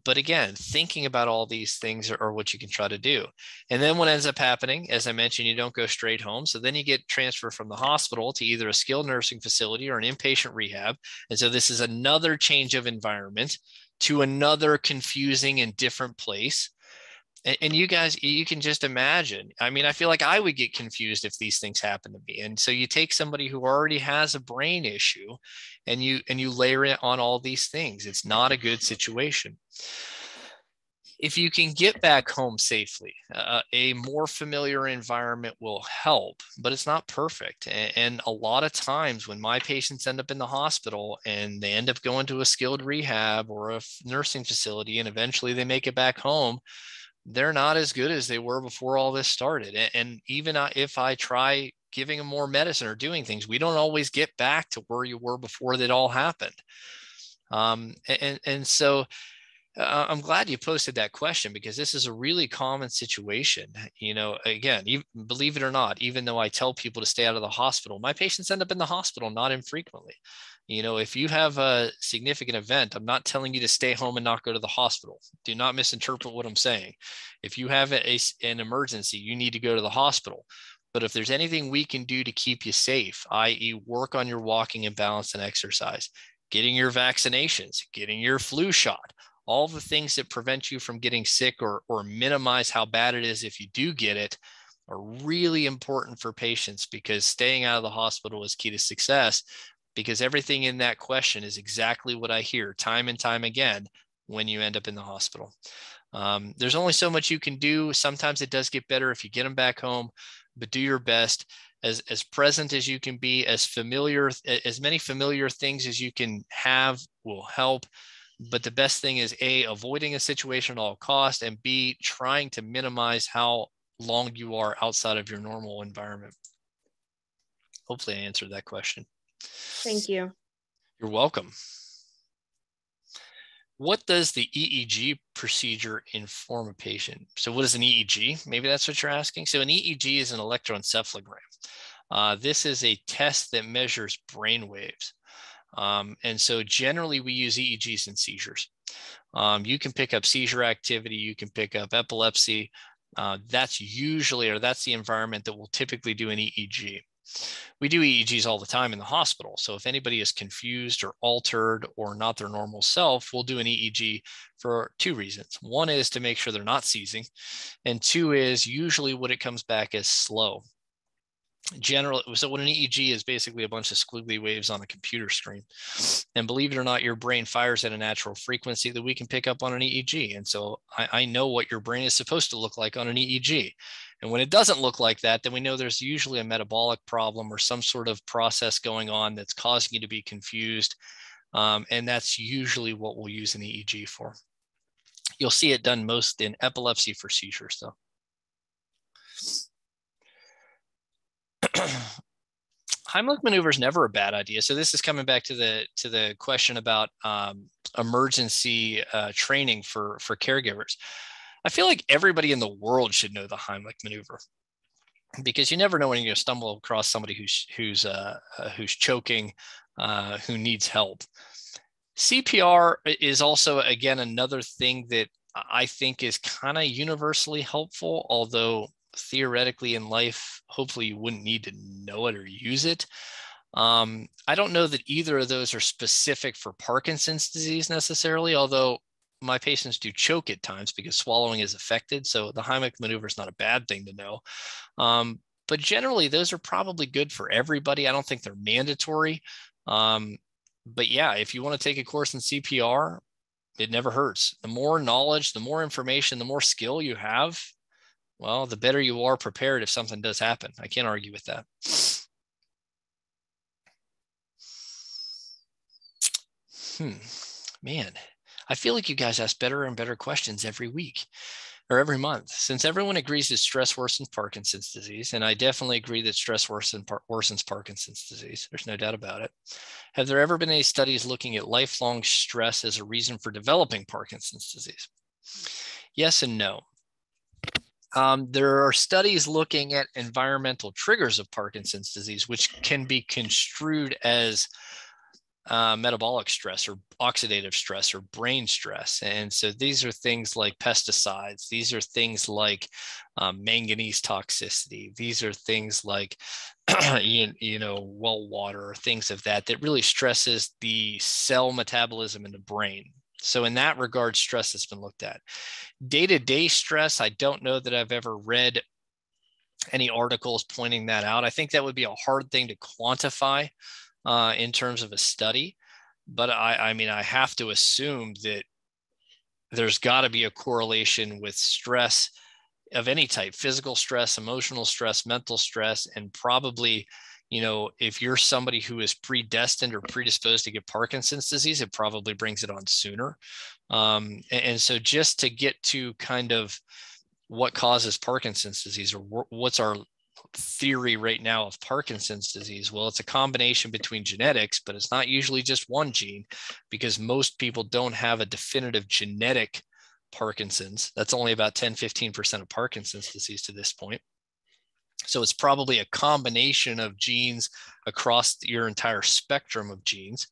But again, thinking about all these things are what you can try to do. And then what ends up happening, as I mentioned, you don't go straight home. So then you get transferred from the hospital to either a skilled nursing facility or an inpatient rehab. And so this is another change of environment to another confusing and different place. And you guys, you can just imagine. I mean, I feel like I would get confused if these things happen to me. And so you take somebody who already has a brain issue and you layer it on all these things. It's not a good situation. If you can get back home safely, a more familiar environment will help, but it's not perfect. And a lot of times when my patients end up in the hospital and they end up going to a skilled rehab or a nursing facility, and eventually they make it back home, they're not as good as they were before all this started. And even if I try giving them more medicine or doing things, we don't always get back to where you were before that all happened. And so I'm glad you posted that question, because this is a really common situation. You know, again, believe it or not, even though I tell people to stay out of the hospital, my patients end up in the hospital not infrequently. You know, if you have a significant event, I'm not telling you to stay home and not go to the hospital. Do not misinterpret what I'm saying. If you have an emergency, you need to go to the hospital. But if there's anything we can do to keep you safe, i.e. work on your walking and balance and exercise, getting your vaccinations, getting your flu shot, all the things that prevent you from getting sick or minimize how bad it is if you do get it, are really important for patients, because staying out of the hospital is key to success, because everything in that question is exactly what I hear time and time again when you end up in the hospital. There's only so much you can do. Sometimes it does get better if you get them back home, but do your best. As present as you can be, as many familiar things as you can have will help. But the best thing is A, avoiding a situation at all costs, and B, trying to minimize how long you are outside of your normal environment. Hopefully I answered that question. Thank you. You're welcome. What does the EEG procedure inform a patient? So what is an EEG? Maybe that's what you're asking. So an EEG is an electroencephalogram. This is a test that measures brain waves. And so generally we use EEGs in seizures. You can pick up seizure activity, you can pick up epilepsy. That's the environment that will typically do an EEG. We do EEGs all the time in the hospital. So if anybody is confused or altered or not their normal self, we'll do an EEG for two reasons. One is to make sure they're not seizing. And two is usually what it comes back as slow. So what an EEG is basically a bunch of squiggly waves on a computer screen. And believe it or not, your brain fires at a natural frequency that we can pick up on an EEG. And so I know what your brain is supposed to look like on an EEG. And when it doesn't look like that, then we know there's usually a metabolic problem or some sort of process going on that's causing you to be confused. And that's usually what we'll use an EEG for. You'll see it done most in epilepsy for seizures, though. Heimlich maneuver is never a bad idea. So this is coming back to the question about emergency training for caregivers. I feel like everybody in the world should know the Heimlich maneuver, because you never know when you're going to stumble across somebody who's choking, who needs help. CPR is also, again, another thing that I think is kind of universally helpful, although theoretically in life, hopefully you wouldn't need to know it or use it. I don't know that either of those are specific for Parkinson's disease necessarily, although my patients do choke at times because swallowing is affected. So the Heimlich maneuver is not a bad thing to know. But generally, those are probably good for everybody. I don't think they're mandatory. But yeah, if you want to take a course in CPR, it never hurts. The more knowledge, the more information, the more skill you have, well, the better you are prepared if something does happen. I can't argue with that. Man, I feel like you guys ask better and better questions every week or every month. Since everyone agrees that stress worsens Parkinson's disease, and I definitely agree that stress worsens Parkinson's disease, there's no doubt about it. Have there ever been any studies looking at lifelong stress as a reason for developing Parkinson's disease? Yes and no. There are studies looking at environmental triggers of Parkinson's disease, which can be construed as metabolic stress or oxidative stress or brain stress. And so these are things like pesticides. These are things like manganese toxicity. These are things like, well water, things of that really stresses the cell metabolism in the brain. So in that regard, stress has been looked at. Day-to-day stress, I don't know that I've ever read any articles pointing that out. I think that would be a hard thing to quantify in terms of a study. But I mean, I have to assume that there's got to be a correlation with stress of any type, physical stress, emotional stress, mental stress, and probably, you know, if you're somebody who is predestined or predisposed to get Parkinson's disease, it probably brings it on sooner. And so just to get to kind of what causes Parkinson's disease, or what's our theory right now of Parkinson's disease? Well, it's a combination between genetics, but it's not usually just one gene, because most people don't have a definitive genetic Parkinson's. That's only about 10-15% of Parkinson's disease to this point. So it's probably a combination of genes across your entire spectrum of genes.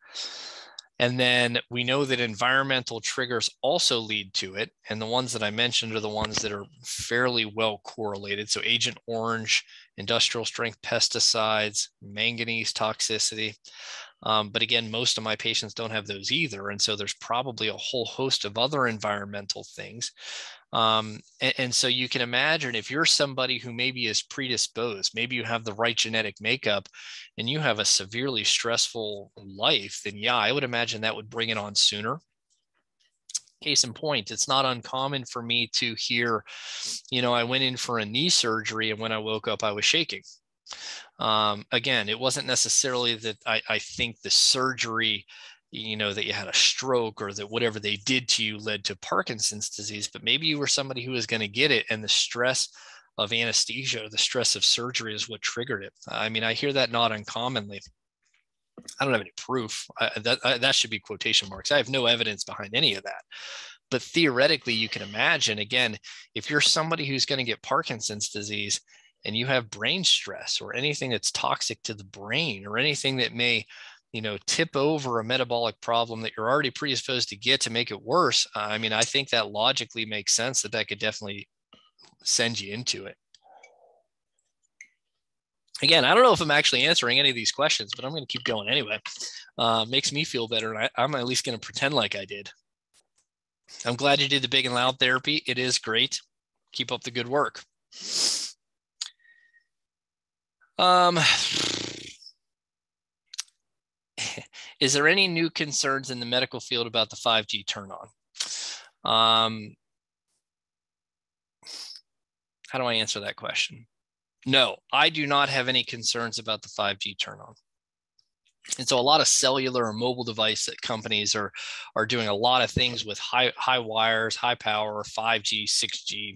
And then we know that environmental triggers also lead to it. And the ones that I mentioned are the ones that are fairly well correlated. So Agent Orange, industrial strength pesticides, manganese toxicity. But again, most of my patients don't have those either. And so there's probably a whole host of other environmental things. And so you can imagine if you're somebody who maybe is predisposed, maybe you have the right genetic makeup and you have a severely stressful life, then yeah, I would imagine that would bring it on sooner. Case in point, it's not uncommon for me to hear, you know, I went in for a knee surgery and when I woke up, I was shaking. Again, it wasn't necessarily that I think the surgery, you know, that you had a stroke or that whatever they did to you led to Parkinson's disease, but maybe you were somebody who was going to get it and the stress of anesthesia or the stress of surgery is what triggered it. I mean, I hear that not uncommonly. I don't have any proof. That should be quotation marks. I have no evidence behind any of that. But theoretically, you can imagine, again, if you're somebody who's going to get Parkinson's disease and you have brain stress or anything that's toxic to the brain or anything that may, you know, tip over a metabolic problem that you're already predisposed to get to make it worse. I mean, I think that logically makes sense that that could definitely send you into it. Again, I don't know if I'm actually answering any of these questions, but I'm going to keep going anyway. Makes me feel better. And I'm at least going to pretend like I did. I'm glad you did the big and loud therapy. It is great. Keep up the good work. Is there any new concerns in the medical field about the 5G turn on? How do I answer that question? No, I do not have any concerns about the 5G turn on. And so a lot of cellular or mobile device companies are doing a lot of things with high wires, high power, 5G, 6G.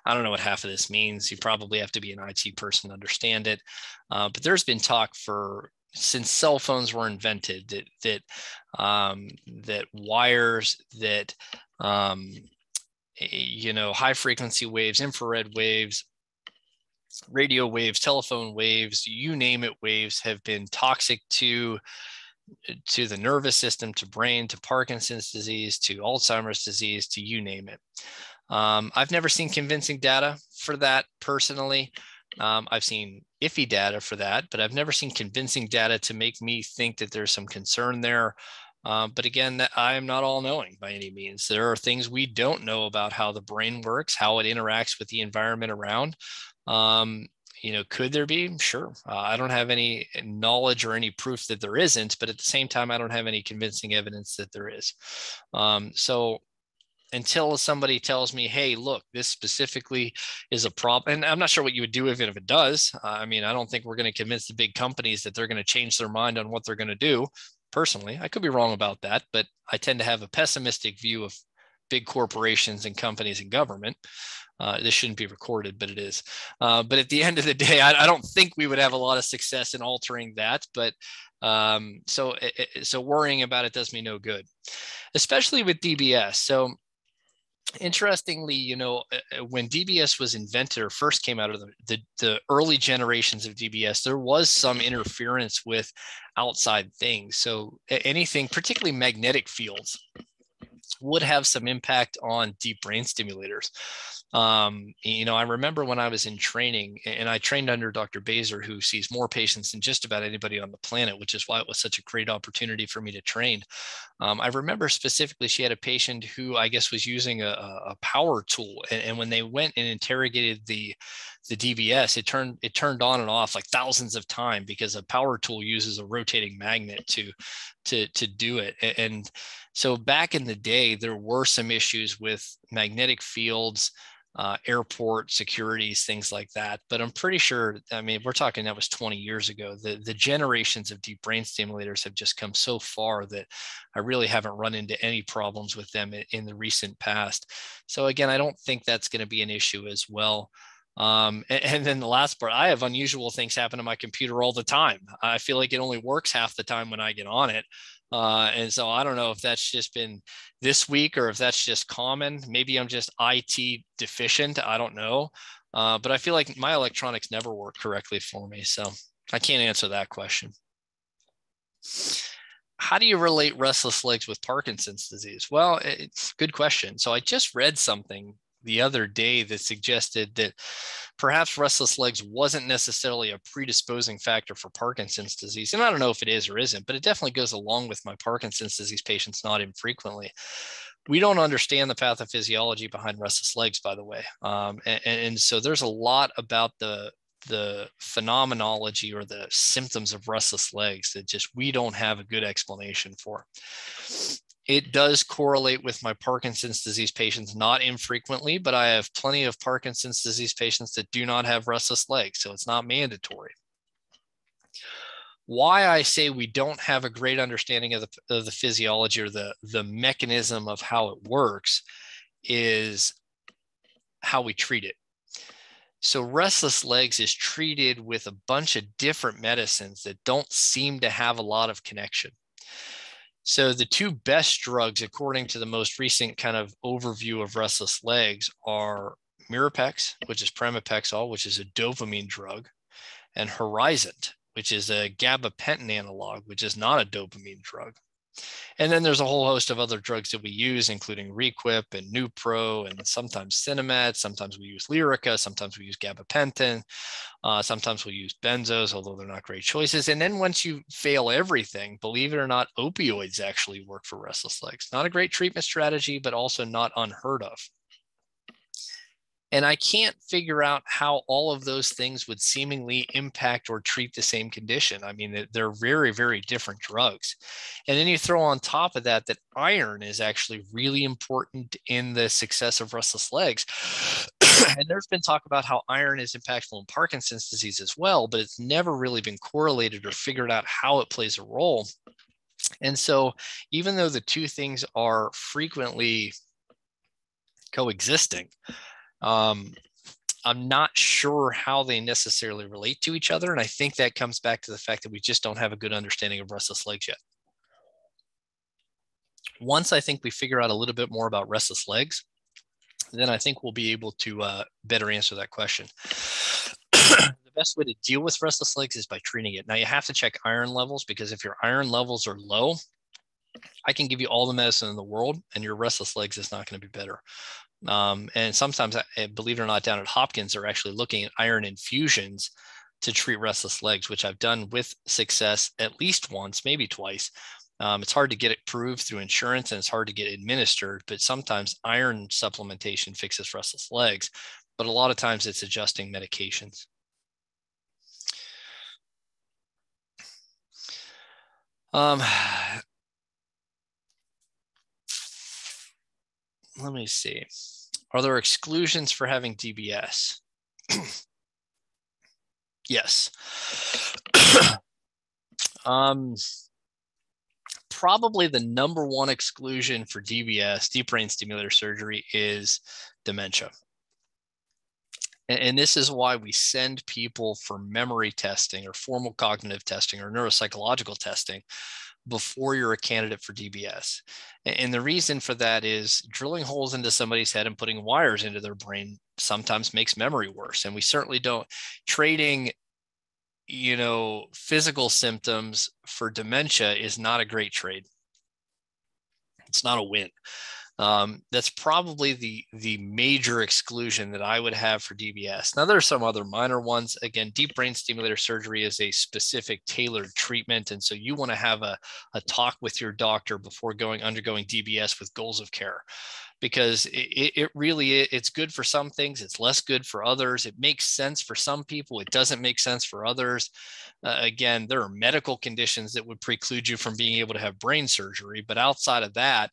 I don't know what half of this means. You probably have to be an IT person to understand it. But there's been talk since cell phones were invented that wires, that you know, high frequency waves, infrared waves, radio waves, telephone waves, you name it, waves have been toxic to the nervous system, to brain, to Parkinson's disease, to Alzheimer's disease, to you name it. I've never seen convincing data for that personally. I've seen iffy data for that, but I've never seen convincing data to make me think that there's some concern there. But again, I am not all knowing by any means. There are things we don't know about how the brain works, how it interacts with the environment around. You know, could there be? Sure. I don't have any knowledge or any proof that there isn't, but at the same time, I don't have any convincing evidence that there is. So until somebody tells me, hey, look, this specifically is a problem, and I'm not sure what you would do even if it does. I mean, I don't think we're going to convince the big companies that they're going to change their mind on what they're going to do. Personally, I could be wrong about that, but I tend to have a pessimistic view of big corporations and companies and government. This shouldn't be recorded, but it is. But at the end of the day, I don't think we would have a lot of success in altering that. But so worrying about it does me no good, especially with DBS. So interestingly, you know, when DBS was invented or first came out of the early generations of DBS, there was some interference with outside things. So anything, particularly magnetic fields, would have some impact on deep brain stimulators. I remember when I was in training, and I trained under Dr. Baser, who sees more patients than just about anybody on the planet, which is why it was such a great opportunity for me to train. I remember specifically she had a patient who I guess was using a power tool, and when they went and interrogated the DBS, it turned on and off like thousands of times because a power tool uses a rotating magnet to do it. And so back in the day, there were some issues with magnetic fields, airport securities, things like that. But I'm pretty sure, I mean, we're talking that was 20 years ago. The generations of deep brain stimulators have just come so far that I really haven't run into any problems with them in the recent past. So again, I don't think that's going to be an issue as well. And then the last part, I have unusual things happen to my computer all the time. I feel like it only works half the time when I get on it. And so I don't know if that's just been this week or if that's just common. Maybe I'm just IT deficient. I don't know. But I feel like my electronics never work correctly for me. So I can't answer that question. How do you relate restless legs with Parkinson's disease? Well, it's a good question. So I just read something the other day that suggested that perhaps restless legs wasn't necessarily a predisposing factor for Parkinson's disease. And I don't know if it is or isn't, but it definitely goes along with my Parkinson's disease patients not infrequently. We don't understand the pathophysiology behind restless legs, by the way. And so there's a lot about the phenomenology or the symptoms of restless legs that just we don't have a good explanation for. It does correlate with my Parkinson's disease patients, not infrequently, but I have plenty of Parkinson's disease patients that do not have restless legs, so it's not mandatory. Why I say we don't have a great understanding of the physiology or the mechanism of how it works is how we treat it. So restless legs is treated with a bunch of different medicines that don't seem to have a lot of connection. So the two best drugs, according to the most recent kind of overview of restless legs, are Mirapex, which is pramipexole, which is a dopamine drug, and Horizont, which is a gabapentin analog, which is not a dopamine drug. And then there's a whole host of other drugs that we use, including Requip and Nupro, and sometimes Cinemet. Sometimes we use Lyrica. Sometimes we use gabapentin. Sometimes we use benzos, although they're not great choices. And then once you fail everything, believe it or not, opioids actually work for restless legs. Not a great treatment strategy, but also not unheard of. And I can't figure out how all of those things would seemingly impact or treat the same condition. I mean, they're very, very different drugs. And then you throw on top of that iron is actually really important in the success of restless legs. And there's been talk about how iron is impactful in Parkinson's disease as well, but it's never really been correlated or figured out how it plays a role. And so even though the two things are frequently coexisting, I'm not sure how they necessarily relate to each other. And I think that comes back to the fact that we just don't have a good understanding of restless legs yet. Once I think we figure out a little bit more about restless legs, then I think we'll be able to better answer that question. The best way to deal with restless legs is by treating it. Now you have to check iron levels, because if your iron levels are low, I can give you all the medicine in the world and your restless legs is not going to be better. And sometimes, believe it or not, down at Hopkins, they're actually looking at iron infusions to treat restless legs, which I've done with success at least once, maybe twice. It's hard to get it approved through insurance and it's hard to get administered, but sometimes iron supplementation fixes restless legs, but a lot of times it's adjusting medications. Let me see. Are there exclusions for having DBS? Yes. Probably the number one exclusion for DBS, deep brain stimulator surgery, is dementia. And this is why we send people for memory testing or formal cognitive testing or neuropsychological testing before you're a candidate for DBS. And the reason for that is drilling holes into somebody's head and putting wires into their brain sometimes makes memory worse. And we certainly don't. Trading, physical symptoms for dementia is not a great trade. It's not a win. That's probably the major exclusion that I would have for DBS. Now, there are some other minor ones. Again, deep brain stimulator surgery is a specific tailored treatment. And so you want to have a talk with your doctor before undergoing DBS with goals of care, because it really, it's good for some things. It's less good for others. It makes sense for some people. It doesn't make sense for others. Again, there are medical conditions that would preclude you from being able to have brain surgery. But outside of that,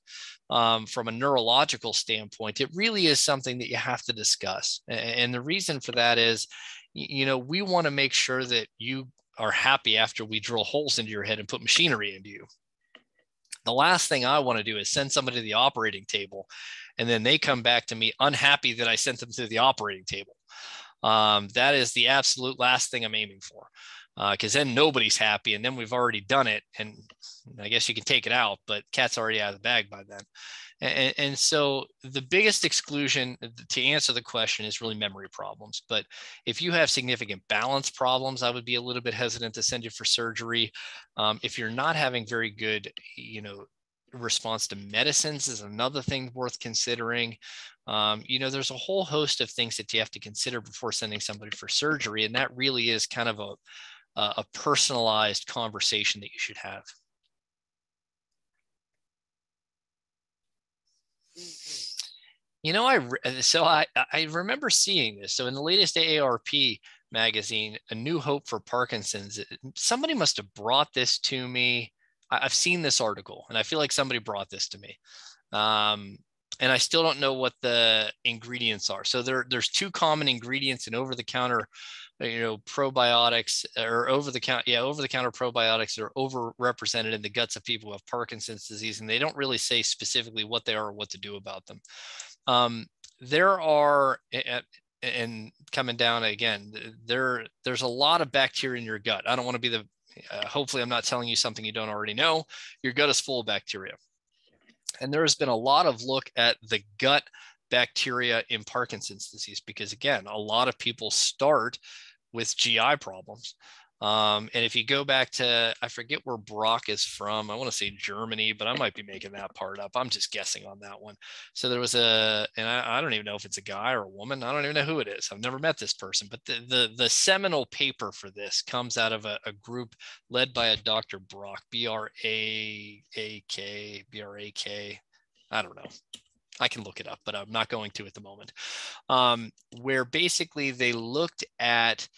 from a neurological standpoint, it really is something that you have to discuss. And the reason for that is, we want to make sure that you are happy after we drill holes into your head and put machinery into you. The last thing I want to do is send somebody to the operating table, and then they come back to me unhappy that I sent them to the operating table. That is the absolute last thing I'm aiming for, because then nobody's happy, and then we've already done it. And I guess you can take it out, but cat's already out of the bag by then. And so the biggest exclusion, to answer the question, is really memory problems. But if you have significant balance problems, I would be a little bit hesitant to send you for surgery. If you're not having very good, response to medicines, is another thing worth considering. There's a whole host of things that you have to consider before sending somebody for surgery. And that really is kind of a personalized conversation that you should have. I remember seeing this. So in the latest AARP magazine, A New Hope for Parkinson's, somebody must have brought this to me. I've seen this article, and I feel like somebody brought this to me. And I still don't know what the ingredients are. So there's two common ingredients in over-the-counter, probiotics, or over-the-counter probiotics that are overrepresented in the guts of people who have Parkinson's disease, and they don't really say specifically what they are or what to do about them. There are, and coming down again, there's a lot of bacteria in your gut. I don't want to be hopefully I'm not telling you something you don't already know. Your gut is full of bacteria. And there has been a lot of look at the gut bacteria in Parkinson's disease, because again, a lot of people start with GI problems. And if you go back to, I forget where Brock is from, I want to say Germany, but I might be making that part up. I'm just guessing on that one. So there was and I don't even know if it's a guy or a woman. I don't even know who it is. I've never met this person, but the seminal paper for this comes out of a group led by a Dr. Brock, B-R-A-A-K. I don't know. I can look it up, but I'm not going to at the moment. Where basically they looked at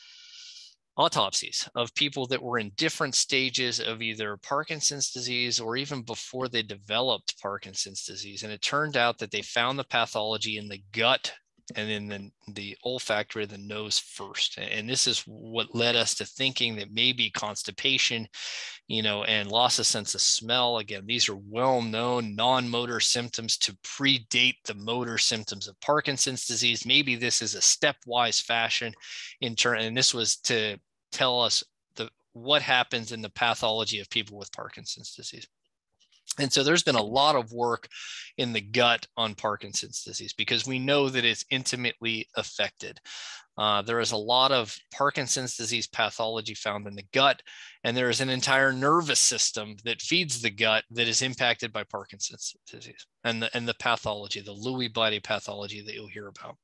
autopsies of people that were in different stages of either Parkinson's disease or even before they developed Parkinson's disease. And it turned out that they found the pathology in the gut and in the olfactory of the nose first. And this is what led us to thinking that maybe constipation, and loss of sense of smell. Again, these are well-known non-motor symptoms to predate the motor symptoms of Parkinson's disease. Maybe this is a stepwise fashion and this was to tell us what happens in the pathology of people with Parkinson's disease. And so there's been a lot of work in the gut on Parkinson's disease because we know that it's intimately affected. There is a lot of Parkinson's disease pathology found in the gut, and there is an entire nervous system that feeds the gut that is impacted by Parkinson's disease and the pathology, the Lewy body pathology that you'll hear about.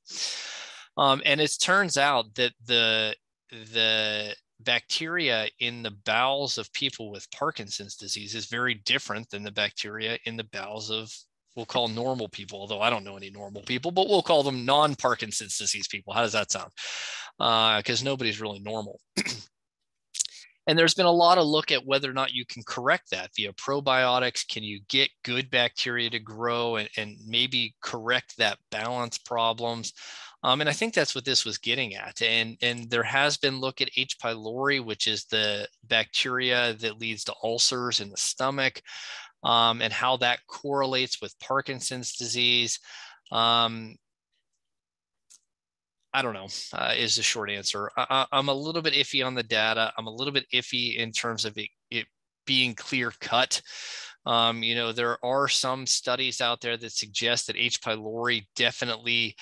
And it turns out that the bacteria in the bowels of people with Parkinson's disease is very different than the bacteria in the bowels of, we'll call normal people, although I don't know any normal people, but we'll call them non-Parkinson's disease people. How does that sound? Because nobody's really normal. And there's been a lot of look at whether or not you can correct that via probiotics. Can you get good bacteria to grow and maybe correct that balance problems? And I think that's what this was getting at. And there has been look at H. pylori, which is the bacteria that leads to ulcers in the stomach, and how that correlates with Parkinson's disease. I don't know, is the short answer. I'm a little bit iffy on the data. I'm a little bit iffy in terms of it being clear cut. There are some studies out there that suggest that H. pylori definitely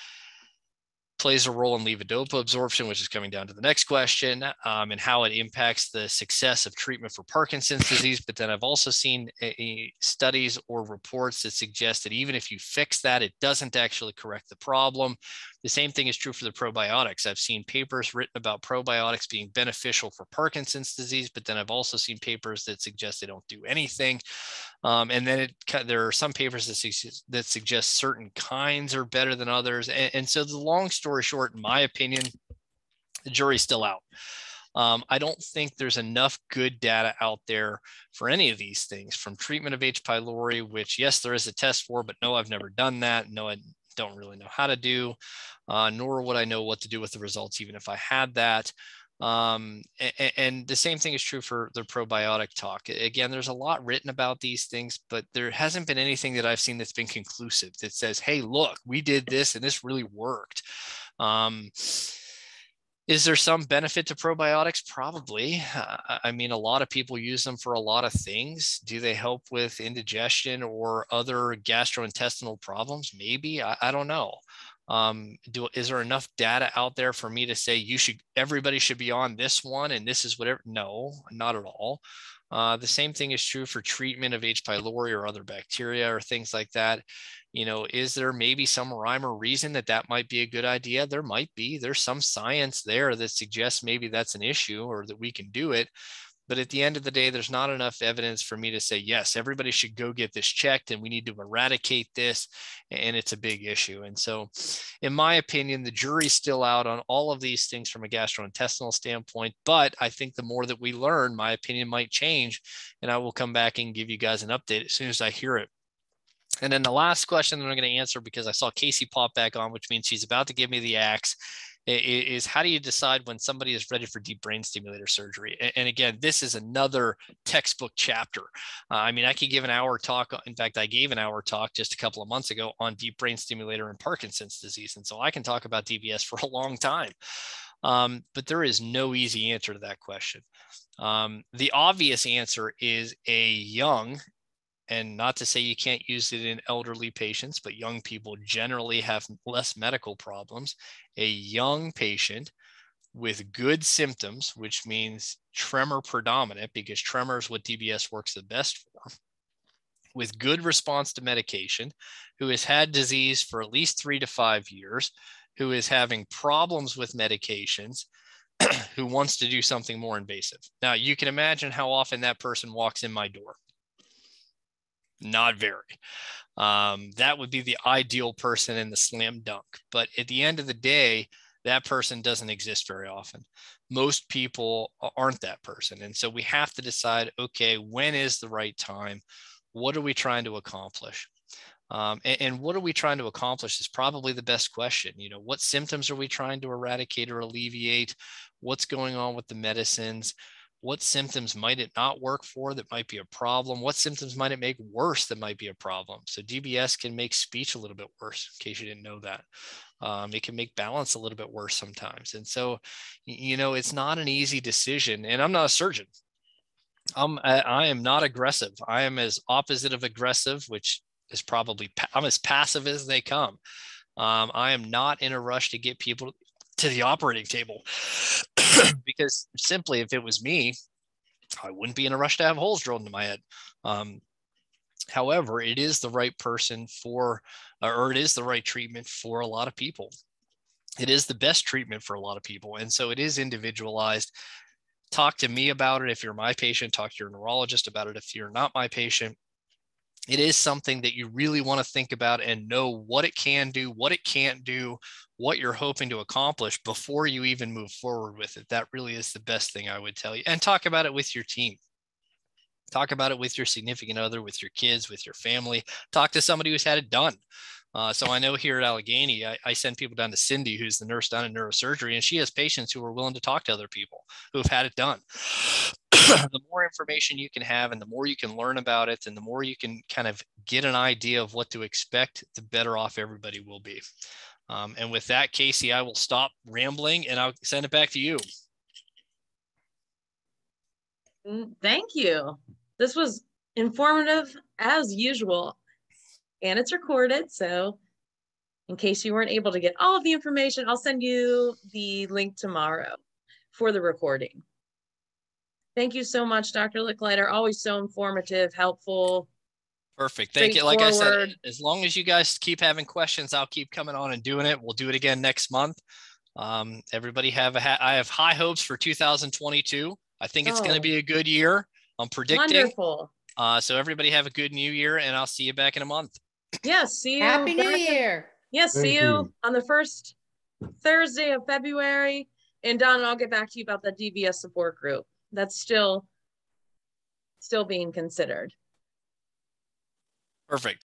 plays a role in levodopa absorption, which is coming down to the next question, and how it impacts the success of treatment for Parkinson's disease. But then I've also seen studies or reports that suggest that even if you fix that, it doesn't actually correct the problem. The same thing is true for the probiotics. I've seen papers written about probiotics being beneficial for Parkinson's disease, but then I've also seen papers that suggest they don't do anything. And then there are some papers that suggest certain kinds are better than others. And so the long story short, in my opinion, the jury's still out. I don't think there's enough good data out there for any of these things, from treatment of H. pylori, which yes, there is a test for, but no, I've never done that. No, I don't really know how to do, nor would I know what to do with the results, even if I had that. And the same thing is true for the probiotic talk. Again, there's a lot written about these things, but there hasn't been anything that I've seen that's been conclusive that says, hey, look, we did this and this really worked. Is there some benefit to probiotics? Probably. I mean, a lot of people use them for a lot of things. Do they help with indigestion or other gastrointestinal problems? Maybe. I don't know. Is there enough data out there for me to say everybody should be on this one and this is whatever? No, not at all. The same thing is true for treatment of H. pylori or other bacteria or things like that. Is there maybe some rhyme or reason that might be a good idea? There might be. There's some science there that suggests maybe that's an issue or that we can do it. But at the end of the day, there's not enough evidence for me to say, yes, everybody should go get this checked and we need to eradicate this. And it's a big issue. And so, in my opinion, the jury's still out on all of these things from a gastrointestinal standpoint. But I think the more that we learn, my opinion might change. And I will come back and give you guys an update as soon as I hear it. And then the last question that I'm going to answer, because I saw Casey pop back on, which means she's about to give me the axe, is how do you decide when somebody is ready for deep brain stimulator surgery? And again, this is another textbook chapter. I mean, I could give an hour talk. In fact, I gave an hour talk just a couple of months ago on deep brain stimulator and Parkinson's disease. And so I can talk about DBS for a long time. But there is no easy answer to that question. The obvious answer is a young, and not to say you can't use it in elderly patients, but young people generally have less medical problems. A young patient with good symptoms, which means tremor predominant, because tremor is what DBS works the best for, with good response to medication, who has had disease for at least 3 to 5 years, who is having problems with medications, who wants to do something more invasive. Now, you can imagine how often that person walks in my door. Not very. That would be the ideal person in the slam dunk. But at the end of the day, that person doesn't exist very often. Most people aren't that person. And so we have to decide, okay, when is the right time? What are we trying to accomplish? And what are we trying to accomplish is probably the best question. What symptoms are we trying to eradicate or alleviate? What's going on with the medicines? What symptoms might it not work for that might be a problem? What symptoms might it make worse that might be a problem? So DBS can make speech a little bit worse, in case you didn't know that. It can make balance a little bit worse sometimes. And so, it's not an easy decision. And I'm not a surgeon. I am not aggressive. I am as opposite of aggressive, which is probably, I'm as passive as they come. I am not in a rush to get people to the operating table because simply, if it was me, I wouldn't be in a rush to have holes drilled into my head. However, it is the right person or it is the right treatment for a lot of people. It is the best treatment for a lot of people. And so it is individualized. Talk to me about it if you're my patient. Talk to your neurologist about it if you're not my patient. It is something that you really want to think about and know what it can do, what it can't do, what you're hoping to accomplish before you even move forward with it. That really is the best thing I would tell you. And talk about it with your team. Talk about it with your significant other, with your kids, with your family. Talk to somebody who's had it done. So I know here at Allegheny, I send people down to Cindy, who's the nurse down in neurosurgery, and she has patients who are willing to talk to other people who have had it done. The more information you can have and the more you can learn about it and the more you can kind of get an idea of what to expect, the better off everybody will be. And with that, Casey, I will stop rambling and I'll send it back to you. Thank you. This was informative as usual, and it's recorded. So in case you weren't able to get all of the information, I'll send you the link tomorrow for the recording. Thank you so much, Dr. Licklider. Always so informative, helpful. Perfect. Thank you. Like I said, straightforward. as long as you guys keep having questions, I'll keep coming on and doing it. We'll do it again next month. Everybody I have high hopes for 2022. I think it's going to be a good year. I'm predicting. Wonderful. So everybody have a good new year, and I'll see you back in a month. Yes, see you. Happy New Year. Yes, see you on the first Thursday of February. And Don, I'll get back to you about the DVS support group. That's still being considered. Perfect.